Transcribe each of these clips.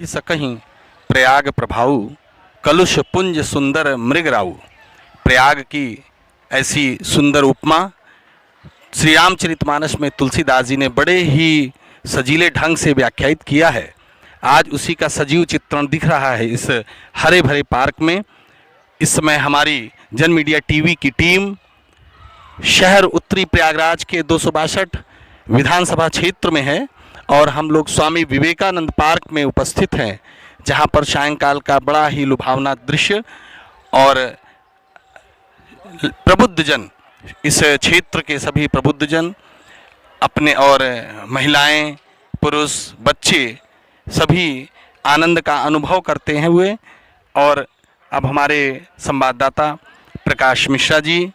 सकहीं प्रयाग प्रभाऊ कलुष पुंज सुंदर मृगराऊ। प्रयाग की ऐसी सुंदर उपमा श्री रामचरितमानस में तुलसीदास जी ने बड़े ही सजीले ढंग से व्याख्यायित किया है। आज उसी का सजीव चित्रण दिख रहा है इस हरे भरे पार्क में। इस समय हमारी जन मीडिया टीवी की टीम शहर उत्तरी प्रयागराज के 262 विधानसभा क्षेत्र में है और हम लोग स्वामी विवेकानंद पार्क में उपस्थित हैं, जहां पर सायंकाल का बड़ा ही लुभावना दृश्य और प्रबुद्धजन, इस क्षेत्र के सभी प्रबुद्धजन अपने और महिलाएं, पुरुष, बच्चे सभी आनंद का अनुभव करते हैं हुए। और अब हमारे संवाददाता प्रकाश मिश्रा जी,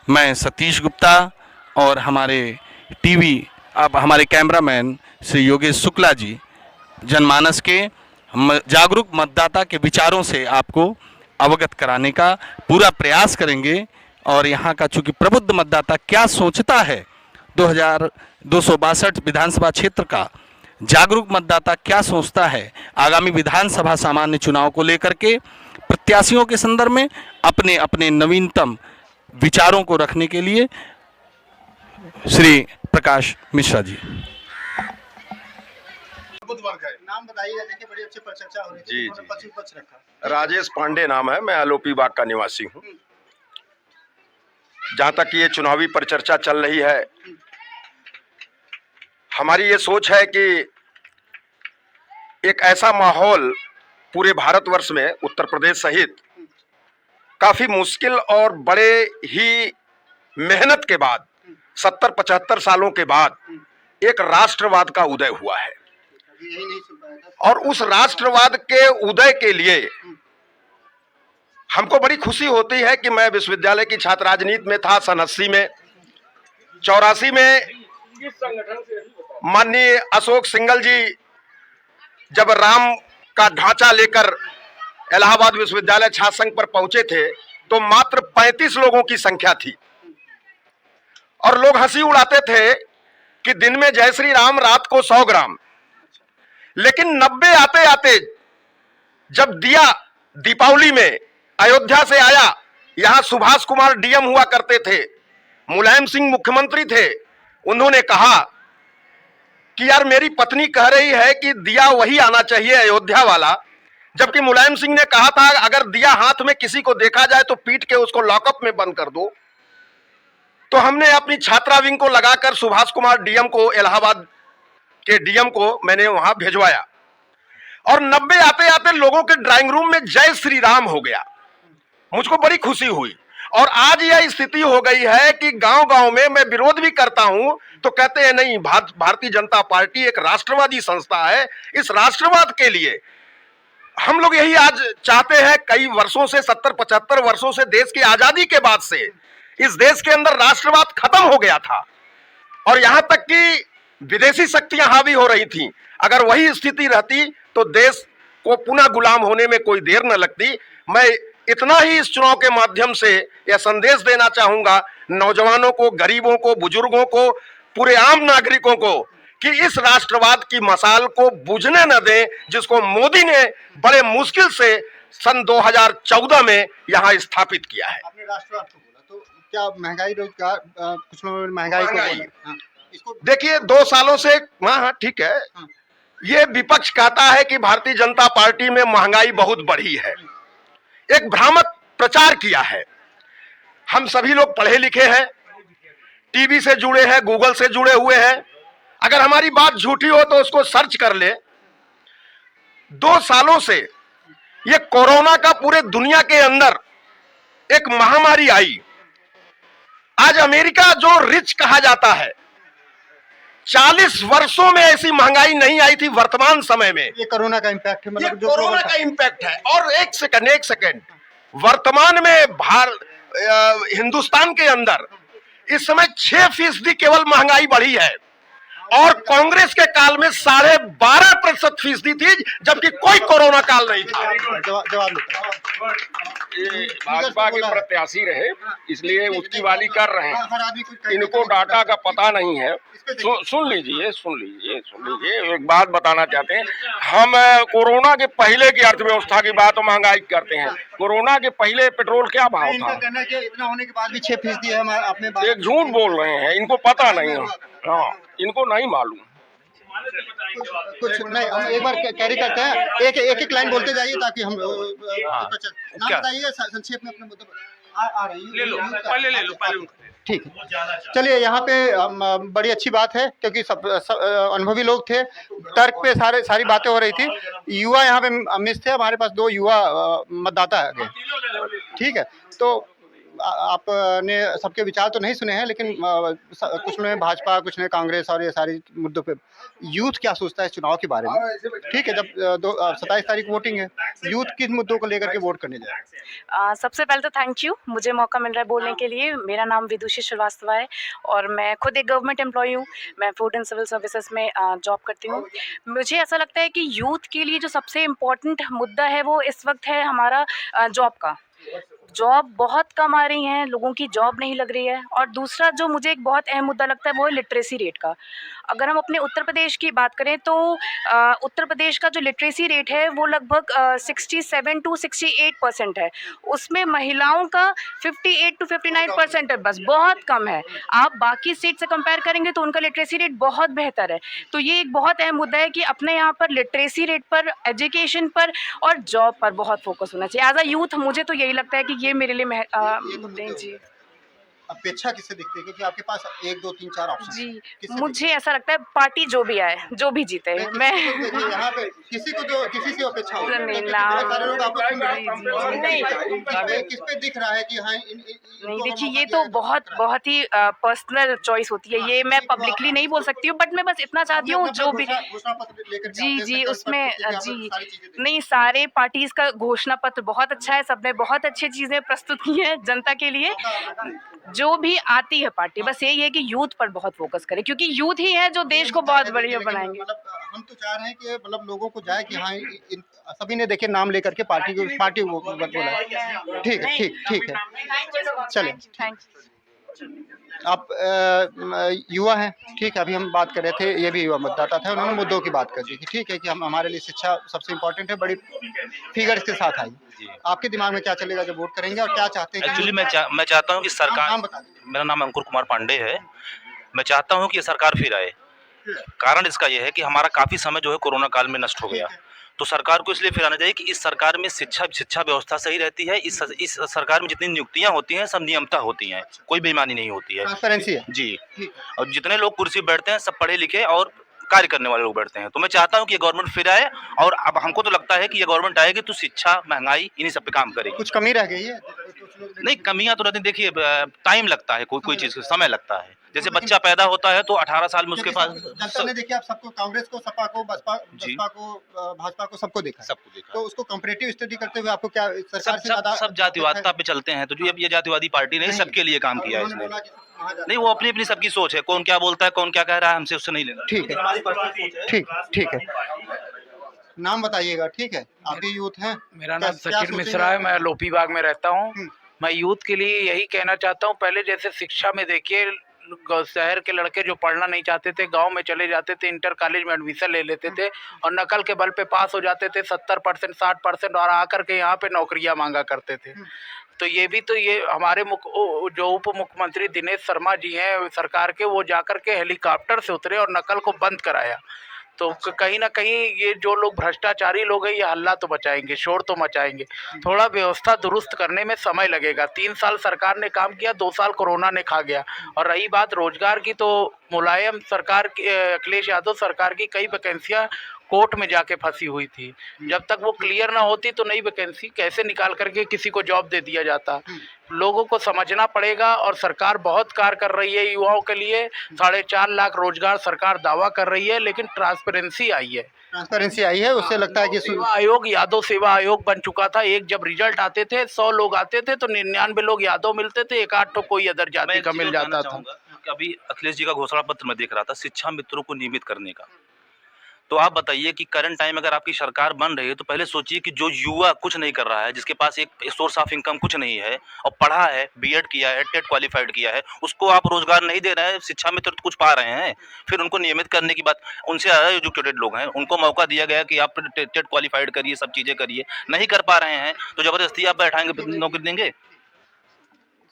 मैं सतीश गुप्ता और हमारे टीवी अब हमारे कैमरामैन श्री योगेश शुक्ला जी जनमानस के जागरूक मतदाता के विचारों से आपको अवगत कराने का पूरा प्रयास करेंगे। और यहाँ का चूँकि प्रबुद्ध मतदाता क्या सोचता है, 262 विधानसभा क्षेत्र का जागरूक मतदाता क्या सोचता है आगामी विधानसभा सामान्य चुनाव को लेकर के, प्रत्याशियों के संदर्भ में अपने अपने नवीनतम विचारों को रखने के लिए श्री प्रकाश मिश्रा जी। नाम बताइए, देखिए बड़ी अच्छी प्रशंसा हो रही थी। जी। पश्चिम पक्ष रखा। राजेश पांडे नाम है, मैं आलोपी बाग का निवासी हूँ। जहाँ तक ये चुनावी परिचर्चा चल रही है, हमारी ये सोच है कि एक ऐसा माहौल पूरे भारतवर्ष में, उत्तर प्रदेश सहित, काफी मुश्किल और बड़े ही मेहनत के बाद 70-75 सालों के बाद एक राष्ट्रवाद का उदय हुआ है। और उस राष्ट्रवाद के उदय के लिए हमको बड़ी खुशी होती है कि मैं विश्वविद्यालय की छात्र राजनीति में था सन 80 में। 84 में माननीय अशोक सिंघल जी जब राम का ढांचा लेकर इलाहाबाद विश्वविद्यालय छात्र संघ पर पहुंचे थे तो मात्र 35 लोगों की संख्या थी और लोग हंसी उड़ाते थे कि दिन में जय श्री राम, रात को 100 ग्राम। लेकिन 90 आते आते जब दिया दीपावली में अयोध्या से आया, यहां सुभाष कुमार डीएम हुआ करते थे, मुलायम सिंह मुख्यमंत्री थे, उन्होंने कहा कि यार मेरी पत्नी कह रही है कि दिया वही आना चाहिए अयोध्या वाला, जबकि मुलायम सिंह ने कहा था अगर दिया हाथ में किसी को देखा जाए तो पीट के उसको लॉकअप में बंद कर दो। तो हमने अपनी छात्रा विंग को लगाकर सुभाष कुमार डीएम को, इलाहाबाद के डीएम को मैंने वहां भेजवाया और 90 आते आते लोगों के ड्राइंग रूम में जय श्री राम हो गया। मुझको बड़ी खुशी हुई। और आज यह स्थिति हो गई है कि गांव-गांव में मैं विरोध भी करता हूं तो कहते हैं नहीं, भारतीय जनता पार्टी एक राष्ट्रवादी संस्था है। इस राष्ट्रवाद के लिए हम लोग यही आज चाहते हैं। कई वर्षों से, 70-75 वर्षों से, देश की आजादी के बाद से इस देश के अंदर राष्ट्रवाद खत्म हो गया था और यहां तक कि विदेशी शक्तियां हावी हो रही थीं। अगर वही स्थिति रहती तो देश को पुनः गुलाम होने में कोई देर न लगती। मैं इतना ही इस चुनाव के माध्यम से यह संदेश देना चाहूंगा नौजवानों को, गरीबों को, बुजुर्गों को, पूरे आम नागरिकों को कि इस राष्ट्रवाद की मशाल को बुझने न दें, जिसको मोदी ने बड़े मुश्किल से सन 2014 में यहाँ स्थापित किया है। आपने राष्ट्रवाद को बोला तो क्या महंगाई, रोजगार, कुछ लोगों ने महंगाई को बोला। हाँ, इसको देखिए 2 सालों से, हाँ ठीक है, ये विपक्ष कहता है कि भारतीय जनता पार्टी में महंगाई बहुत बढ़ी है। एक भ्रामक प्रचार किया है। हम सभी लोग पढ़े लिखे हैं, टीवी से जुड़े हैं, गूगल से जुड़े हुए हैं। अगर हमारी बात झूठी हो तो उसको सर्च कर ले। 2 सालों से ये कोरोना का पूरे दुनिया के अंदर एक महामारी आई। आज अमेरिका जो रिच कहा जाता है, 40 वर्षों में ऐसी महंगाई नहीं आई थी वर्तमान समय में। ये कोरोना का इम्पैक्ट है, ये मतलब जो कोरोना का इम्पैक्ट है। और एक सेकंड, वर्तमान में हिंदुस्तान के अंदर इस समय 6% केवल महंगाई बढ़ी है और कांग्रेस के काल में 12.5% फीसदी थी, जबकि कोई कोरोना काल नहीं था। जवाब देता ये भाजपा के प्रत्याशी रहे, इसलिए उसकी वाली कर रहे हैं। इनको डाटा का पता नहीं है। सुन लीजिए, एक बात बताना चाहते हैं। हम कोरोना के पहले की अर्थव्यवस्था की बात, महंगाई करते हैं। कोरोना के पहले पेट्रोल क्या भाव था? कहना है कि इतना होने के बाद भी 6% है हमारे अपने बात। एक झूठ बोल रहे हैं, इनको पता नहीं है। हाँ, इनको नहीं मालूम। कुछ नहीं, हम एक बार कैरी करते हैं, एक लाइन बोलते जाइए ताकि हम नाम बताइए संक्षेप में अपने मुद्दे पर। आ रही है, ले लो। ठीक है, चलिए यहाँ पे बड़ी अच्छी बात है क्योंकि सब अनुभवी लोग थे, तर्क पे सारी बातें हो रही थी। युवा यहाँ पे मिस थे, हमारे पास 2 युवा मतदाता आ गए। ठीक है, तो आपने सबके विचार तो नहीं सुने हैं, लेकिन कुछ ने भाजपा, कुछ ने कांग्रेस और ये सारी मुद्दों पे यूथ क्या सोचता है इस चुनाव के बारे में। ठीक है, जब 27 तारीख वोटिंग है, यूथ किस मुद्दों को लेकर के वोट करने जाए? सबसे पहले तो थैंक यू, मुझे मौका मिल रहा है बोलने के लिए। मेरा नाम विदुषी श्रीवास्तव है और मैं खुद एक गवर्नमेंट एम्प्लॉय हूँ। मैं फूड एंड सिविल सर्विसेज में जॉब करती हूँ। मुझे ऐसा लगता है कि यूथ के लिए जो सबसे इम्पोर्टेंट मुद्दा है वो इस वक्त है हमारा जॉब का। जॉब बहुत कम आ रही हैं, लोगों की जॉब नहीं लग रही है। और दूसरा जो मुझे एक बहुत अहम मुद्दा लगता है वो है लिटरेसी रेट का। अगर हम अपने उत्तर प्रदेश की बात करें तो उत्तर प्रदेश का जो लिटरेसी रेट है वो लगभग 67 to 68% है। उसमें महिलाओं का 58 to 59% है, बस बहुत कम है। आप बाकी स्टेट से कंपेयर करेंगे तो उनका लिटरेसी रेट बहुत बेहतर है। तो ये एक बहुत अहम मुद्दा है कि अपने यहाँ पर लिटरेसी रेट पर, एजुकेशन पर और जॉब पर बहुत फोकस होना चाहिए। एज अ यूथ मुझे तो यही लगता है कि ये मेरे लिए मुद्दे हैं। जी, अपेक्षा किससे दिखती है, क्योंकि आपके पास 1 2 3 4 ऑप्शन जी, मुझे ऐसा लगता है पार्टी जो भी आए, जो भी जीते, मैं यहाँ पे किसी से अपेक्षा हो नहीं, सारे लोग आपको सुन रहे नहीं, किस पे दिख रहा है कि हाँ नहीं, देखिए ये तो बहुत ही पर्सनल चॉइस होती है, ये मैं पब्लिकली नहीं बोल सकती हूँ। बट मैं बस इतना चाहती हूँ जो भी जी उसमें जी नहीं, सारे पार्टीज का घोषणा पत्र बहुत अच्छा है, सबने बहुत अच्छी चीजें प्रस्तुत की हैं जनता के लिए। जो भी आती है पार्टी, बस यही है कि यूथ पर बहुत फोकस करे, क्योंकि यूथ ही है जो देश को बहुत बढ़िया बनाएंगे। हम तो चाह रहे हैं कि मतलब लोगों को जाए कि हाँ सभी ने देखे नाम लेकर के पार्टी को बोला। ठीक है, चलिए थैंक आप युवा हैं। ठीक है, अभी हम बात कर रहे थे, ये भी युवा मतदाता थे, उन्होंने मुद्दों की बात कर दी कि ठीक है कि हमारे लिए शिक्षा सबसे इम्पोर्टेंट है। बड़ी फिगर्स के साथ आई, आपके दिमाग में क्या चलेगा जब वोट करेंगे और क्या चाहते हैं? एक्चुअली मैं चाहता हूँ कि सरकार, मेरा नाम अंकुर कुमार पांडे है। मैं चाहता हूँ कि ये सरकार फिर आए। कारण इसका ये है कि हमारा काफ़ी समय जो है कोरोना काल में नष्ट हो गया, तो सरकार को इसलिए फिर आना चाहिए कि इस सरकार में शिक्षा व्यवस्था सही रहती है। इस सरकार में जितनी नियुक्तियां होती हैं सब नियमता होती हैं, कोई बेईमानी नहीं होती है, ट्रांसपेरेंसी है जी। और जितने लोग कुर्सी बैठते हैं सब पढ़े लिखे और कार्य करने वाले लोग बैठते हैं। तो मैं चाहता हूं कि ये गवर्नमेंट फिर आए, और अब हमको तो लगता है कि ये गवर्नमेंट आएगी तो शिक्षा, महंगाई, इन्हीं सब पे काम करेगी। कुछ कमी रह गई है? नहीं, कमियां तो रहती, देखिए टाइम लगता है, कोई चीज़ का समय लगता है। जैसे बच्चा पैदा होता है तो 18 साल में उसके पास जनता ने देखिए, आप सबको, कांग्रेस को, सपा को, बसपा को, भाजपा को, सबको देखा। तो उसको कंपैरेटिव स्टडी करते हुए आपको क्या सरकार से ज्यादा सब जातिवादिता पे चलते हैं, तो जो ये जातिवादी पार्टी ने सबके लिए काम किया है इसने। नहीं, वो अपनी अपनी सबकी सोच है, कौन क्या बोलता है, कौन क्या कह रहा है, हमसे उससे नहीं लेना। ठीक है, नाम बताइएगा। ठीक है, आप भी यूथ हैं? मेरा नाम सचिन मिश्रा है, मैं लोपी बाग में रहता हूँ। मैं यूथ के लिए यही कहना चाहता हूँ, पहले जैसे शिक्षा में देखिए, शहर के लड़के जो पढ़ना नहीं चाहते थे गांव में चले जाते थे, इंटर कॉलेज में एडमिशन ले लेते थे और नकल के बल पे पास हो जाते थे 70% 60%, और आकर के यहाँ पे नौकरियां मांगा करते थे। तो ये हमारे जो उप मुख्यमंत्री दिनेश शर्मा जी हैं सरकार के, वो जाकर के हेलीकॉप्टर से उतरे और नकल को बंद कराया। तो कहीं ना कहीं ये जो लोग भ्रष्टाचारी लोग हैं, ये हल्ला तो मचाएंगे, शोर तो मचाएंगे। थोड़ा व्यवस्था दुरुस्त करने में समय लगेगा। 3 साल सरकार ने काम किया, 2 साल कोरोना ने खा गया। और रही बात रोजगार की, तो मुलायम सरकार की, अखिलेश यादव सरकार की कई वैकेंसियां कोर्ट में जाके फंसी हुई थी। जब तक वो क्लियर ना होती तो नई वैकेंसी कैसे निकाल करके किसी को जॉब दे दिया जाता। लोगों को समझना पड़ेगा, और सरकार बहुत कार्य कर रही है युवाओं के लिए। 4.5 लाख रोजगार सरकार दावा कर रही है, लेकिन ट्रांसपेरेंसी आई है। उससे लगता है कि सेवा आयोग, यादव सेवा आयोग बन चुका था। एक जब रिजल्ट आते थे 100 लोग आते थे तो 99 लोग यादव मिलते थे, 1 आध तो कोई अदर जाति का मिल जाता था। अभी अखिलेश जी का घोषणा पत्र में देख रहा था शिक्षा मित्रों को नियमित करने का। तो आप बताइए कि करंट टाइम अगर आपकी सरकार बन रही है तो पहले सोचिए कि जो युवा कुछ नहीं कर रहा है, जिसके पास एक सोर्स ऑफ इनकम कुछ नहीं है और पढ़ा है, बीएड किया है, टेट क्वालिफाइड किया है, उसको आप रोजगार नहीं दे रहे हैं। शिक्षा मित्र तो कुछ पा रहे हैं, फिर उनको नियमित करने की बात। उनसे ज़्यादा एजुकेटेड लोग हैं, उनको मौका दिया गया कि आप टेट क्वालिफाइड करिए, सब चीज़ें करिए, नहीं कर पा रहे हैं तो जबरदस्ती आप बैठाएंगे, नौकरी देंगे?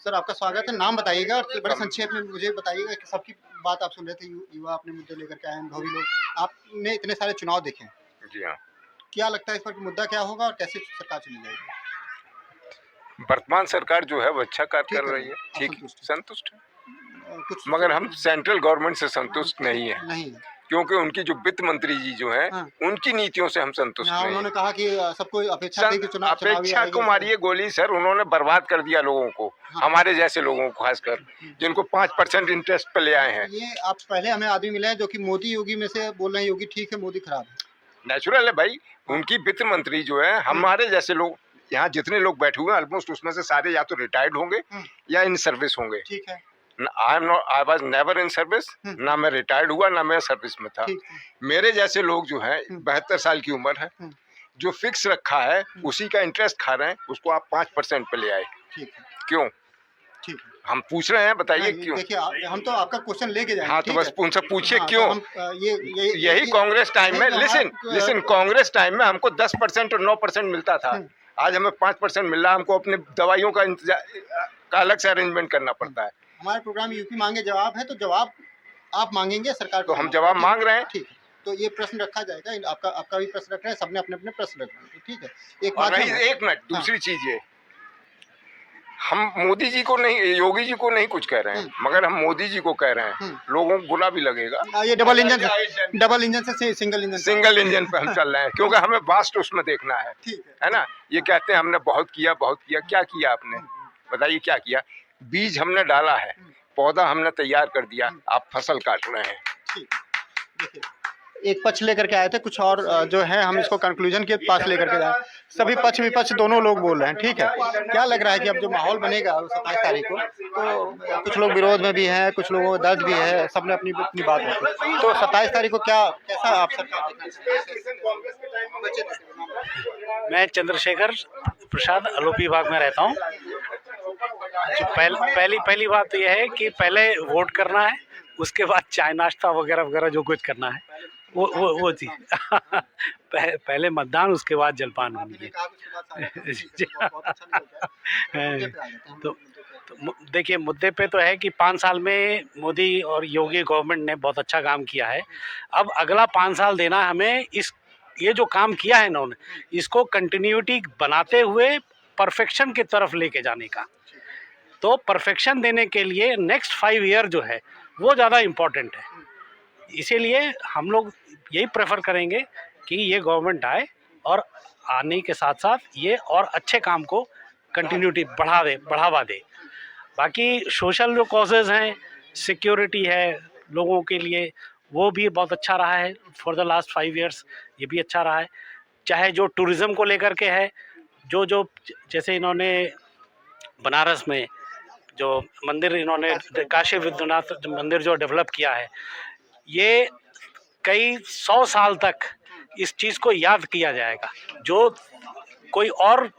सर आपका स्वागत है। नाम बताइएगा और बड़े संक्षेप में मुझे बताइएगा कि सबकी बात आप सुन रहे थे, युवा अपने मुद्दे लेकर के आए हैं, अनुभवी लोग, आपने इतने सारे चुनाव देखे हैं। जी हाँ। क्या लगता है इस पर मुद्दा क्या होगा और कैसे सरकार चली जाएगी? वर्तमान सरकार जो है वो अच्छा कार्य कर रही है, आप ठीक, संतुष्ट है, कुछ मगर हम सेंट्रल गवर्नमेंट से संतुष्ट नहीं है, नहीं है। क्योंकि उनकी जो वित्त मंत्री जी जो हैं, हाँ। उनकी नीतियों से हम संतुष्ट हाँ, नहीं उन्होंने हैं। कहा कि सबको अपेक्षा थी कि चुनावी अपेक्षा आएगी, को मारिए गोली सर, उन्होंने बर्बाद कर दिया लोगों को, हाँ। हमारे जैसे लोगों को खासकर, जिनको 5% इंटरेस्ट पे ले आए हैं। ये आप पहले हमें आदमी मिले हैं जो कि मोदी योगी में से बोल रहे हैं योगी ठीक है मोदी खराब है। नेचुरल है भाई, उनकी वित्त मंत्री जो है, हमारे जैसे लोग यहाँ जितने लोग बैठे हुए हैं ऑलमोस्ट उसमें से सारे या तो रिटायर्ड होंगे या इन सर्विस होंगे। ठीक है, I was never in service, ना मैं रिटायर्ड हुआ ना मैं सर्विस में था। ठीक मेरे जैसे लोग जो हैं 72 साल की उम्र है, जो फिक्स रखा है उसी का इंटरेस्ट खा रहे हैं, उसको आप 5% पे ले आए, ठीक है, क्यों? ठीक है। हम पूछ रहे हैं, बताइए नहीं, क्यों? देखिए हम तो आपका क्वेश्चन लेके जाएंगे। हाँ तो ठीक बस है? उनसे पूछिए हाँ, तो क्यों? हम, यही कांग्रेस टाइम में, नहीं, लिसन कांग्रेस टाइम में हमको 10% और 9% मिलता था, आज हमें 5% मिल रहा है। हमको अपने दवाइयों का का अलग से अरेंजमेंट करना पड़ता है। हमारे प्रोग्राम यूपी मांगे जवाब है, तो जवाब आप मांगेंगे, सरकार तो हम जवाब मांग रहे हैं। ठीक है, तो ये प्रश्न रखा जाएगा, आपका भी प्रश्न रख रहे हैं, सबने अपने अपने प्रश्न रख रहे हैं, ठीक है। एक और बात रही एक मिनट, दूसरी चीज ये, हम मोदी जी को नहीं, योगी जी को नहीं कुछ कह रहे हैं, मगर हम मोदी जी को कह रहे हैं, लोगों को बुरा भी लगेगा। ये डबल इंजन से सिंगल इंजन पे हम चल रहे हैं, क्योंकि हमें वास्ट उसमें देखना है, ठीक है ना। ये कहते हैं हमने बहुत किया, क्या किया आपने, बताइए क्या किया? बीज हमने डाला है, पौधा हमने तैयार कर दिया, आप फसल काट रहे हैं। देखिए, एक पक्ष लेकर के आए थे, कुछ और जो है हम इसको कंक्लूजन के पास लेकर के जाए। सभी पक्ष विपक्ष दोनों लोग बोल रहे हैं, ठीक है। क्या लग रहा है कि अब जो माहौल बनेगा 27 तारीख को, तो कुछ लोग विरोध में भी हैं, कुछ लोगों को दर्द भी है, सबने अपनी अपनी बात रखी, तो 27 तारीख को क्या कैसा आप सरकार देखना? मैं चंद्रशेखर प्रसाद अलोपी विभाग में रहता हूँ। पहली बात तो यह है कि पहले वोट करना है, उसके बाद चाय नाश्ता वगैरह वगैरह जो कुछ करना है वो चीज़ पहले मतदान, उसके बाद जलपान होंगे। तो देखिए, मुद्दे पे तो है कि 5 साल में मोदी और योगी गवर्नमेंट ने बहुत अच्छा काम किया है। अब अगला 5 साल देना हमें, ये जो काम किया है इन्होंने, इसको कंटिन्यूटी बनाते हुए परफेक्शन की तरफ लेके जाने का। तो परफेक्शन देने के लिए नेक्स्ट 5 ईयर जो है वो ज़्यादा इम्पोर्टेंट है। इसीलिए हम लोग यही प्रेफर करेंगे कि ये गवर्नमेंट आए और आने के साथ साथ ये और अच्छे काम को कंटिन्यूटी बढ़ावा दे। बाकी सोशल जो कॉजेज़ हैं, सिक्योरिटी है लोगों के लिए, वो भी बहुत अच्छा रहा है फॉर द लास्ट 5 ईयर्स, ये भी अच्छा रहा है। चाहे जो टूरिज़्म को लेकर के है, जो जैसे इन्होंने बनारस में जो मंदिर, इन्होंने काशी विश्वनाथ मंदिर जो डेवलप किया है, ये कई 100 साल तक इस चीज़ को याद किया जाएगा, जो कोई और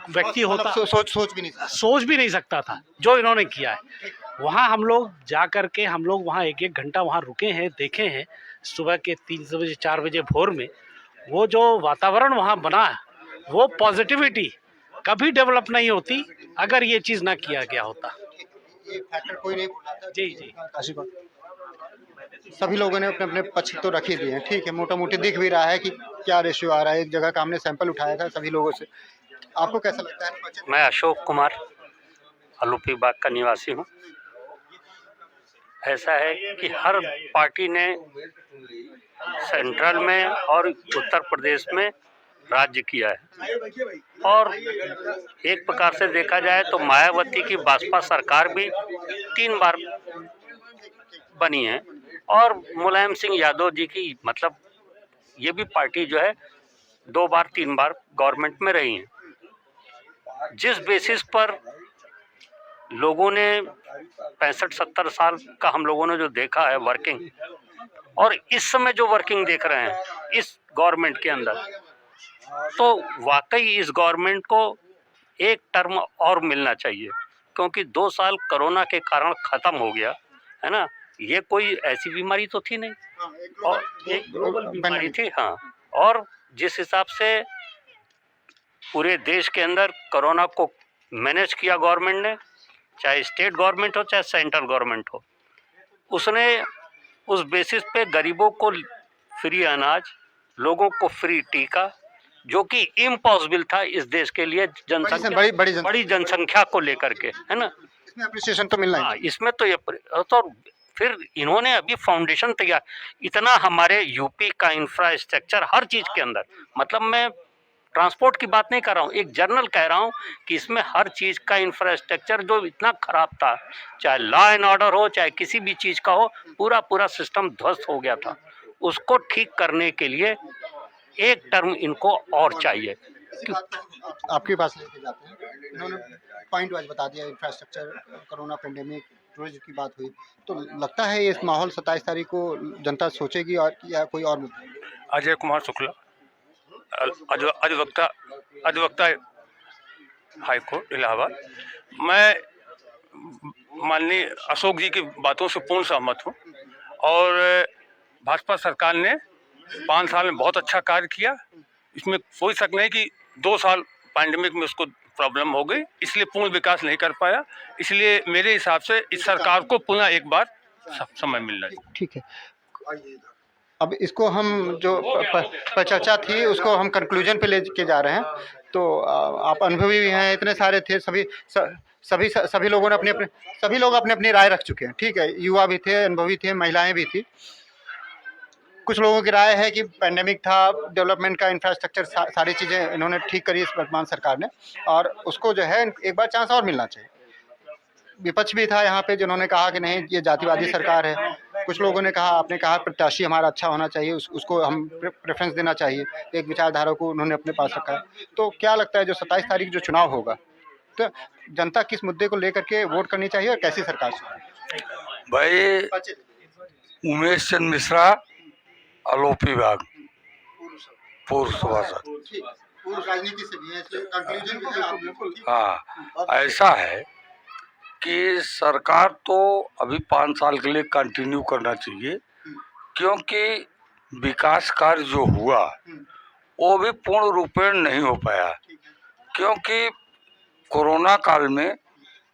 व्यक्ति होता सोच भी नहीं सकता था जो इन्होंने किया है। वहाँ हम लोग जा कर के, हम लोग वहाँ 1-1 घंटा वहाँ रुके हैं, देखे हैं। सुबह के 3 बजे 4 बजे भोर में वो जो वातावरण वहाँ बना है, वो पॉजिटिविटी कभी डेवलप नहीं होती अगर ये चीज़ ना किया गया होता। ये फैक्टर कोई नहीं बोला था। जी। सभी लोगों ने अपने अपने पक्ष तो रख ही दिए हैं, ठीक है। मोटा मोटी दिख भी रहा है कि क्या रेशियो आ रहा है। एक जगह का हमने सैंपल उठाया था सभी लोगों से। आपको कैसा लगता है? मैं अशोक कुमार अलोपी बाग का निवासी हूँ। ऐसा है कि हर पार्टी ने सेंट्रल में और उत्तर प्रदेश में राज्य किया है, और एक प्रकार से देखा जाए तो मायावती की भाजपा सरकार भी 3 बार बनी है, और मुलायम सिंह यादव जी की, मतलब ये भी पार्टी जो है 2 बार 3 बार गवर्नमेंट में रही है। जिस बेसिस पर लोगों ने 65-70 साल का हम लोगों ने जो देखा है वर्किंग, और इस समय जो वर्किंग देख रहे हैं इस गवर्नमेंट के अंदर, तो वाकई इस गवर्नमेंट को एक टर्म और मिलना चाहिए, क्योंकि 2 साल कोरोना के कारण ख़त्म हो गया है ना। ये कोई ऐसी बीमारी तो थी नहीं, और एक ग्लोबल बीमारी थी। हाँ, और जिस हिसाब से पूरे देश के अंदर कोरोना को मैनेज किया गवर्नमेंट ने, चाहे स्टेट गवर्नमेंट हो चाहे सेंट्रल गवर्नमेंट हो, उसने उस बेसिस पे गरीबों को फ्री अनाज, लोगों को फ्री टीका, जो कि इम्पॉसिबल था इस देश के लिए जनसंख्या बड़ी जनसंख्या को लेकर के, है ना। इसमें अप्रिसिएशन तो मिलना है। इसमें तो ये तो फिर इन्होंने अभी फाउंडेशन तैयार, इतना हमारे यूपी का इंफ्रास्ट्रक्चर हर चीज़ के अंदर, मतलब मैं ट्रांसपोर्ट की बात नहीं कर रहा हूँ, एक जर्नल कह रहा हूँ कि इसमें हर चीज़ का इंफ्रास्ट्रक्चर जो इतना ख़राब था, चाहे लॉ एंड ऑर्डर हो चाहे किसी भी चीज़ का हो, पूरा सिस्टम ध्वस्त हो गया था। उसको ठीक करने के लिए एक टर्म इनको और चाहिए। आपके पास लेके जाते हैं, इन्होंने पॉइंट वाइज बता दिया, इंफ्रास्ट्रक्चर, कोरोना पेंडेमिक, टूरिज्म की बात हुई, तो लगता है ये इस माहौल 27 तारीख को जनता सोचेगी और या कोई और? अजय कुमार शुक्ला, अधिवक्ता हाई कोर्ट इलाहाबाद। मैं माननीय अशोक जी की बातों से पूर्ण सहमत हूँ, और भाजपा सरकार ने 5 साल में बहुत अच्छा कार्य किया, इसमें कोई शक नहीं कि 2 साल पैंडेमिक में उसको प्रॉब्लम हो गई, इसलिए पूर्ण विकास नहीं कर पाया। इसलिए मेरे हिसाब से इस सरकार को पुनः एक बार समय मिलना चाहिए। ठीक है, अब इसको हम जो चर्चा थी उसको हम कंक्लूजन पे लेके जा रहे हैं। तो आप अनुभवी भी हैं, इतने सारे थे, सभी लोगों ने सभी लोग अपनी अपनी राय रख चुके हैं। ठीक है, युवा भी थे, अनुभवी थे, महिलाएं भी थी। कुछ लोगों की राय है कि पैंडेमिक था, डेवलपमेंट का इंफ्रास्ट्रक्चर सारी चीज़ें इन्होंने ठीक करी इस वर्तमान सरकार ने, और उसको जो है एक बार चांस और मिलना चाहिए। विपक्ष भी था यहाँ पे जिन्होंने कहा कि नहीं ये जातिवादी सरकार है। कुछ लोगों ने कहा, आपने कहा प्रत्याशी हमारा अच्छा होना चाहिए, उसको हम प्रेफरेंस देना चाहिए, एक विचारधारा को उन्होंने अपने पास रखा है। तो क्या लगता है जो 27 तारीख जो चुनाव होगा, तो जनता किस मुद्दे को लेकर के वोट करनी चाहिए और कैसी सरकार से? भाई उमेश चंद मिश्रा, आलोपी बाग, पूर्व सभासद। राजनीति से भी है, कंक्लूजन भी है आप। हाँ, ऐसा है कि सरकार तो अभी 5 साल के लिए कंटिन्यू करना चाहिए, क्योंकि विकास कार्य जो हुआ वो भी पूर्ण रूपेण नहीं हो पाया, क्योंकि कोरोना काल में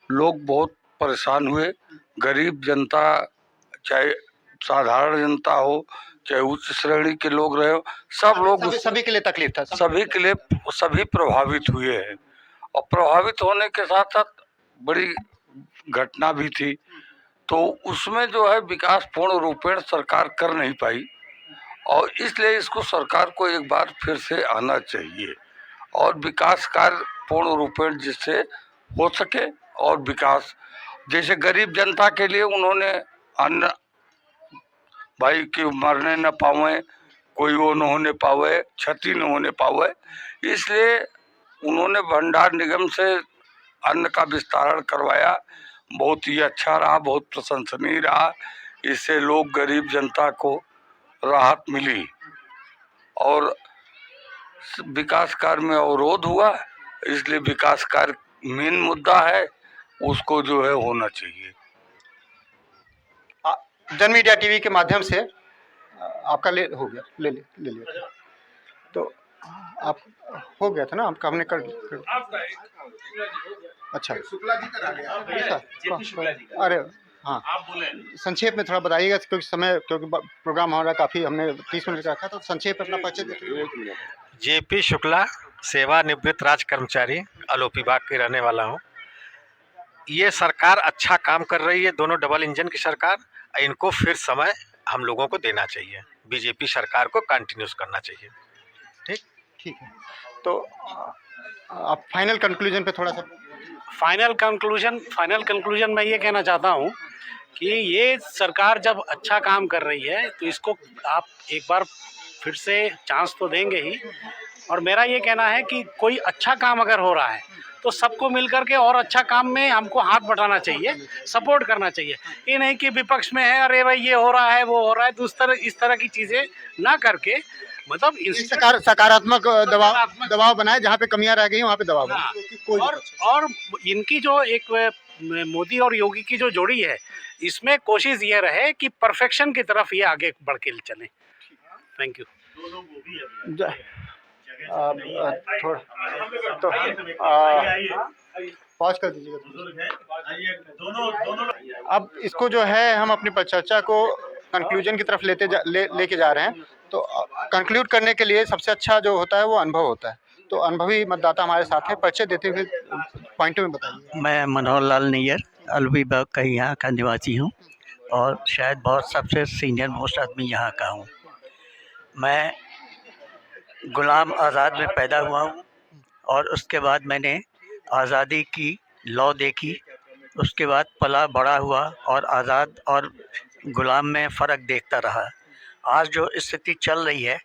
लोग बहुत परेशान हुए। गरीब जनता, चाहे साधारण जनता हो चाहे उच्च श्रेणी के लोग रहे हो, सब लोग सभी के लिए तकलीफ था, सभी के लिए सभी प्रभावित हुए हैं। और प्रभावित होने के साथ साथ बड़ी घटना भी थी, तो उसमें जो है विकास पूर्ण रूपेण सरकार कर नहीं पाई, और इसलिए इसको सरकार को एक बार फिर से आना चाहिए और विकास कार्य पूर्ण रूपेण जिससे हो सके। और विकास जैसे गरीब जनता के लिए उन्होंने अन्न भाई कि मरने न पावे, कोई वो न होने पावे, क्षति न होने पावे, इसलिए उन्होंने भंडार निगम से अन्न का विस्तारण करवाया। बहुत ही अच्छा रहा, बहुत प्रशंसनीय रहा। इससे लोग गरीब जनता को राहत मिली और विकास कार्य में अवरोध हुआ, इसलिए विकास कार्य मेन मुद्दा है, उसको जो है होना चाहिए। जन मीडिया टीवी के माध्यम से आपका ले लिया तो आप हो गया था ना, आपका हमने कर अच्छा शुक्ला जी का गया। अरे हाँ, आप बोले संक्षेप में थोड़ा बताइएगा, क्योंकि प्रोग्राम हमारा काफ़ी, हमने 30 मिनट रखा, तो संक्षेप अपना परिचय। जेपी शुक्ला, सेवानिवृत्त राज्य कर्मचारी, आलोपी बाग के रहने वाला हूँ। ये सरकार अच्छा काम कर रही है, दोनों डबल इंजन की सरकार। इनको फिर समय हम लोगों को देना चाहिए, बीजेपी सरकार को कंटिन्यूस करना चाहिए। ठीक है, तो आप फाइनल कंक्लूजन पे थोड़ा सा। फाइनल कंक्लूजन मैं ये कहना चाहता हूँ कि ये सरकार जब अच्छा काम कर रही है तो इसको आप एक बार फिर से चांस तो देंगे ही। और मेरा ये कहना है कि कोई अच्छा काम अगर हो रहा है तो सबको मिल करके और अच्छा काम में हमको हाथ बटाना चाहिए, सपोर्ट करना चाहिए। ये नहीं कि विपक्ष में है, अरे भाई ये हो रहा है वो हो रहा है, तो इस तरह की चीज़ें ना करके मतलब सकारात्मक दबाव बनाए, जहाँ पे कमियां रह गई वहाँ पे दबाव बनाए। और इनकी जो एक मोदी और योगी की जो जोड़ी है, इसमें कोशिश ये रहे कि परफेक्शन की तरफ ये आगे बढ़ के चले। Thank you. थोड़ा तो पॉज कर दीजिएगा। अब इसको जो है हम अपनी चर्चा को कंक्लूजन की तरफ लेके जा रहे हैं। तो कंक्लूड करने के लिए सबसे अच्छा जो होता है वो अनुभव होता है। तो अनुभवी मतदाता हमारे साथ है, परिचय देते हुए पॉइंटों में बताइए। मैं मनोहर लाल नैयर अल्वीबाग का यहाँ का निवासी हूँ और शायद बहुत सबसे सीनियर मोस्ट आदमी यहाँ का हूँ। मैं गुलाम आज़ाद में पैदा हुआ हूँ और उसके बाद मैंने आज़ादी की लौ देखी, उसके बाद पला बड़ा हुआ और आज़ाद और गुलाम में फ़र्क देखता रहा। आज जो स्थिति चल रही है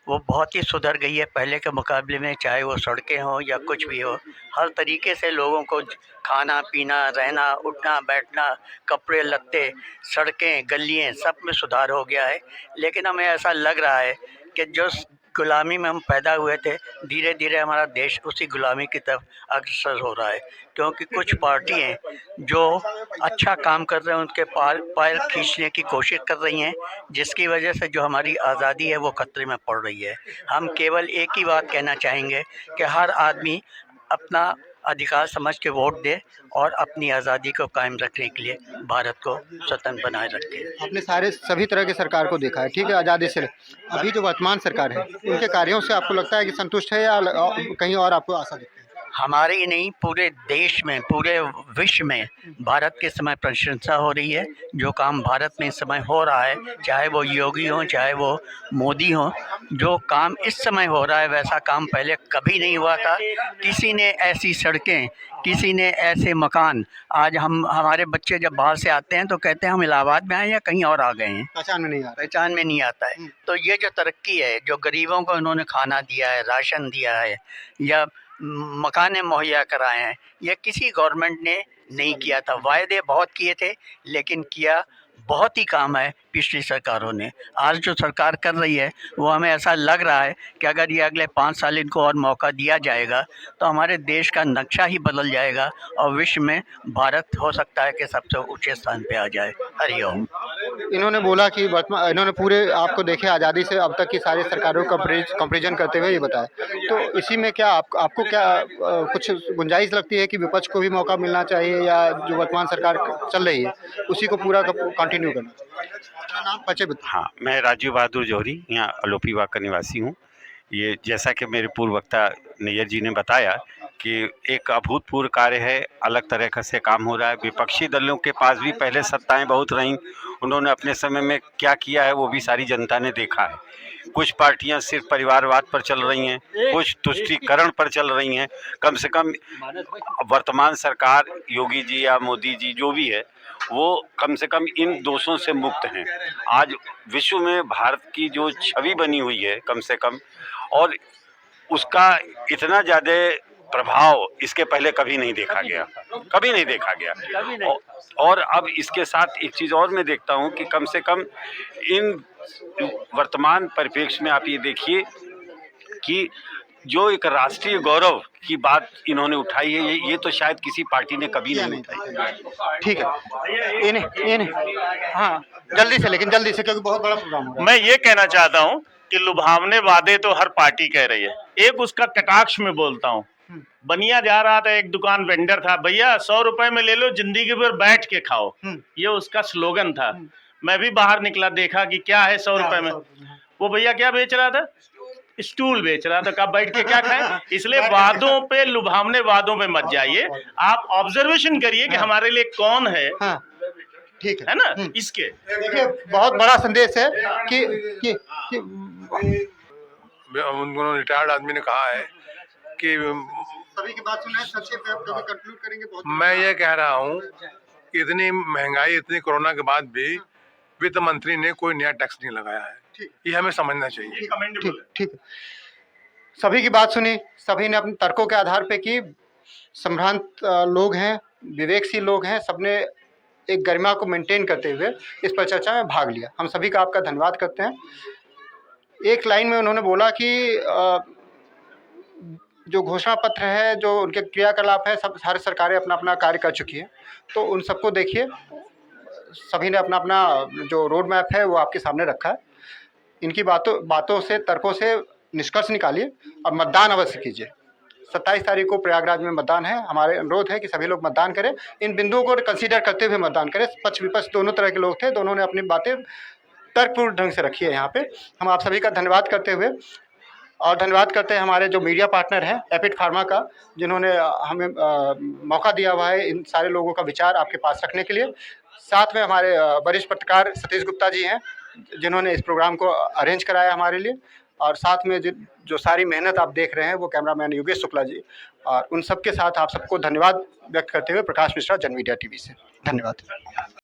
वो बहुत ही सुधर गई है पहले के मुकाबले में, चाहे वो सड़कें हों या कुछ भी हो। हर तरीके से लोगों को खाना पीना, रहना, उठना बैठना, कपड़े लत्ते, सड़कें, गलियाँ सब में सुधार हो गया है। लेकिन हमें ऐसा लग रहा है कि जो गुलामी में हम पैदा हुए थे, धीरे धीरे हमारा देश उसी गुलामी की तरफ अग्रसर हो रहा है, क्योंकि कुछ पार्टियाँ जो अच्छा काम कर रहे हैं उनके पैर खींचने की कोशिश कर रही हैं, जिसकी वजह से जो हमारी आज़ादी है वो खतरे में पड़ रही है। हम केवल एक ही बात कहना चाहेंगे कि हर आदमी अपना अधिकार समझ के वोट दे और अपनी आज़ादी को कायम रखने के लिए भारत को स्वतंत्र बनाए रखे। आपने सभी तरह की सरकार को देखा है, ठीक है, आज़ादी से। अभी जो वर्तमान सरकार है उनके कार्यों से आपको लगता है कि संतुष्ट है या कहीं और आपको आशा दिखती है? हमारे ही नहीं, पूरे देश में, पूरे विश्व में भारत के समय प्रशंसा हो रही है। जो काम भारत में इस समय हो रहा है, चाहे वो योगी हो चाहे वो मोदी हो, जो काम इस समय हो रहा है वैसा काम पहले कभी नहीं हुआ था। किसी ने ऐसी सड़कें, किसी ने ऐसे मकान, आज हमारे बच्चे जब बाहर से आते हैं तो कहते हैं हम इलाहाबाद में आए या कहीं और आ गए हैं, पहचान में नहीं आता है। तो ये जो तरक्की है, जो गरीबों को उन्होंने खाना दिया है, राशन दिया है या मकाने मुहैया कराए हैं, यह किसी गवर्नमेंट ने नहीं किया था। वायदे बहुत किए थे लेकिन किया बहुत ही काम है पिछली सरकारों ने। आज जो सरकार कर रही है वो हमें ऐसा लग रहा है कि अगर ये अगले 5 साल इनको और मौका दिया जाएगा तो हमारे देश का नक्शा ही बदल जाएगा और विश्व में भारत हो सकता है कि सबसे ऊंचे स्थान पे आ जाए। हरिओम। इन्होंने बोला कि इन्होंने पूरे आपको देखे आज़ादी से अब तक की सारी सरकारों का कंपेरिजन करते हुए ये बताया। तो इसी में क्या आपको क्या कुछ गुंजाइश लगती है कि विपक्ष को भी मौका मिलना चाहिए या जो वर्तमान सरकार चल रही है उसी को पूरा कंटिन्यू करना? हाँ, मैं राजीव बहादुर जौहरी यहाँ अलोपीबाग का निवासी हूँ। ये जैसा कि मेरे पूर्व वक्ता नैयर जी ने बताया कि एक अभूतपूर्व कार्य है, अलग तरह का से काम हो रहा है। विपक्षी दलों के पास भी पहले सत्ताएं बहुत रहीं, उन्होंने अपने समय में क्या किया है वो भी सारी जनता ने देखा है। कुछ पार्टियां सिर्फ परिवारवाद पर चल रही हैं, कुछ तुष्टीकरण पर चल रही हैं। कम से कम वर्तमान सरकार, योगी जी या मोदी जी जो भी है, वो कम से कम इन दोषों से मुक्त हैं। आज विश्व में भारत की जो छवि बनी हुई है कम से कम, और उसका इतना ज़्यादा प्रभाव इसके पहले कभी नहीं देखा गया, कभी नहीं देखा गया। और अब इसके साथ एक चीज़ और मैं देखता हूँ कि कम से कम इन वर्तमान परिप्रेक्ष्य में आप ये देखिए कि जो एक राष्ट्रीय गौरव की बात इन्होंने उठाई है, ये तो शायद किसी पार्टी ने कभी नहीं उठाई। ठीक है, इन्हें हाँ जल्दी से, लेकिन जल्दी से, क्योंकि बहुत बड़ा प्रोग्राम हो रहा है। मैं ये कहना चाहता हूँ कि लुभावने वादे तो हर पार्टी कह रही है। एक उसका कटाक्ष में बोलता हूँ। बनिया जा रहा था, एक दुकान वेंडर था, भैया 100 रुपए में ले लो, जिंदगी भर बैठ के खाओ, ये उसका स्लोगन था। मैं भी बाहर निकला, देखा कि क्या है 100 रुपए में। वो भैया क्या बेच रहा था? स्टूल बेच रहा था, कब बैठ के क्या खाएं। इसलिए वादों पे, लुभावने वादों पे मत जाइए, आप ऑब्जर्वेशन करिए कि हमारे लिए कौन है। ठीक है ना। इसके देखिए बहुत बड़ा संदेश है कि उन्होंने रिटायर्ड आदमी ने कहा है कि सभी की बात सुना है, संक्षेप में आप कंक्लूड करेंगे। बहुत मैं ये कह रहा हूँ कि इतनी महंगाई, इतनी कोरोना के बाद भी वित्त मंत्री ने कोई नया टैक्स नहीं लगाया है, ये हमें समझना चाहिए। ठीक, सभी की बात सुनी, सभी ने अपने तर्कों के आधार पे की। संभ्रांत लोग हैं, विवेकशील लोग हैं, सबने एक गरिमा को मेंटेन करते हुए इस परिचर्चा में भाग लिया। हम सभी का आपका धन्यवाद करते हैं। एक लाइन में उन्होंने बोला कि जो घोषणा पत्र है, जो उनके क्रियाकलाप है, सब सारी सरकारें अपना अपना कार्य कर चुकी हैं, तो उन सबको देखिए, सभी ने अपना अपना जो रोड मैप है वो आपके सामने रखा है। इनकी बातों से, तर्कों से निष्कर्ष निकालिए और मतदान अवश्य कीजिए। 27 तारीख को प्रयागराज में मतदान है। हमारे अनुरोध है कि सभी लोग मतदान करें, इन बिंदुओं को कंसीडर करते हुए मतदान करें। पक्ष विपक्ष दोनों तरह के लोग थे, दोनों ने अपनी बातें तर्कपूर्ण ढंग से रखी है यहाँ पे। हम आप सभी का धन्यवाद करते हुए और धन्यवाद करते हैं हमारे जो मीडिया पार्टनर हैं एपिड फार्मा का, जिन्होंने हमें मौका दिया हुआ है इन सारे लोगों का विचार आपके पास रखने के लिए। साथ में हमारे वरिष्ठ पत्रकार सतीश गुप्ता जी हैं, जिन्होंने इस प्रोग्राम को अरेंज कराया हमारे लिए, और साथ में जो सारी मेहनत आप देख रहे हैं वो कैमरामैन योगेश शुक्ला जी, और उन सब के साथ आप सबको धन्यवाद व्यक्त करते हुए प्रकाश मिश्रा, जन मीडिया टीवी से। धन्यवाद।